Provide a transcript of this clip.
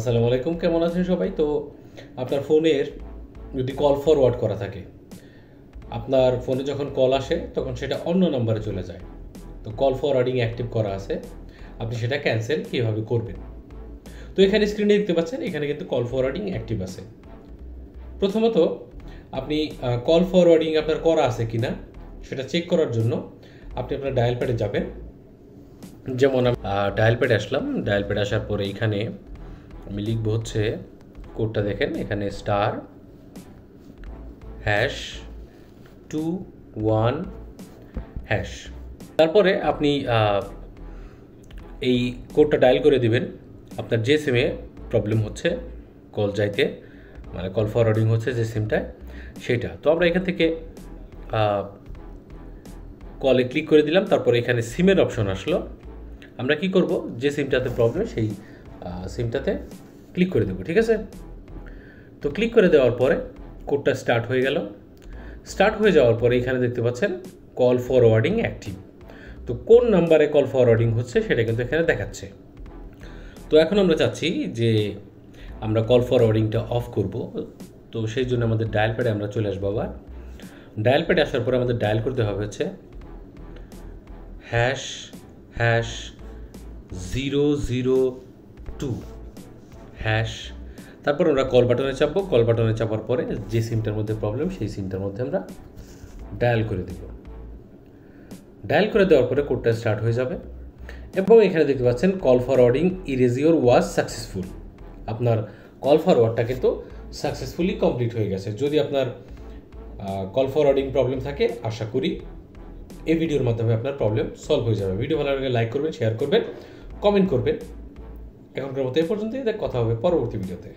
আসসালামু আলাইকুম, কেমন আছেন সবাই? তো আপনার ফোনের যদি কল ফরওয়ার্ড করা থাকে, আপনার ফোনে যখন কল আসে তখন সেটা অন্য নম্বরে চলে যায়। তো কল ফরওয়ার্ডিং অ্যাক্টিভ করা আছে, আপনি সেটা ক্যান্সেল কীভাবে করবেন? তো এখানে স্ক্রিনে দেখতে পাচ্ছেন, এখানে কিন্তু কল ফরওয়ার্ডিং অ্যাক্টিভ আছে। প্রথমত আপনি কল ফরওয়ার্ডিং আপনার করা আছে কি না সেটা চেক করার জন্য আপনি আপনার ডায়াল প্যাডে যাবেন। যেমন আমি ডায়াল প্যাডে আসলাম, ডায়াল প্যাডে আসার পরে এইখানে আমি লিখবো হচ্ছে কোডটা দেখেন, এখানে *#21#। তারপরে আপনি এই কোডটা ডায়াল করে দিবেন আপনার যে সিমে প্রবলেম হচ্ছে কল যাইতে, মানে কল ফরওয়ার্ডিং হচ্ছে যে সিমটায় সেইটা। তো আমরা এখান থেকে কলে ক্লিক করে দিলাম, তারপরে এখানে সিমের অপশন আসলো। আমরা কি করব, যে সিমটাতে প্রবলেম সেই সিমটাতে ক্লিক করে দেবো, ঠিক আছে? তো ক্লিক করে দেওয়ার পরে কোডটা স্টার্ট হয়ে গেল। স্টার্ট হয়ে যাওয়ার পরে এখানে দেখতে পাচ্ছেন কল ফরওয়ার্ডিং অ্যাক্টিভ। তো কোন নাম্বারে কল ফরওয়ার্ডিং হচ্ছে সেটা কিন্তু এখানে দেখাচ্ছে। তো এখন আমরা চাচ্ছি যে আমরা কল ফরওয়ার্ডিংটা অফ করব। তো সেই জন্য আমাদের ডায়াল প্যাডে আমরা চলে আসবো। আবার ডায়াল প্যাডে আসার পরে আমাদের ডায়াল করতে হবে হচ্ছে #002#। তারপর আমরা কল বাটনে চাপবো। কল বাটনে চাপার পরে যে সিমটার মধ্যে প্রবলেম সেই সিমটার মধ্যে আমরা ডায়াল করে দেব। ডায়াল করে দেওয়ার পরে কোডটা স্টার্ট হয়ে যাবে এবং এখানে দেখতে পাচ্ছেন কল ফরওয়ার্ডিং ইরেজিওর ওয়াজ সাকসেসফুল। আপনার কল ফরওয়ার্ডটা কিন্তু সাকসেসফুলি কমপ্লিট হয়ে গেছে। যদি আপনার কল ফরওয়ার্ডিং প্রবলেম থাকে, আশা করি এই ভিডিওর মাধ্যমে আপনার প্রবলেম সলভ হয়ে যাবে। ভিডিও ভালো লাগলে লাইক করবেন, শেয়ার করবেন, কমেন্ট করবেন। এখনকার মতো এই পর্যন্তই, কথা হবে পরবর্তী ভিডিওতে।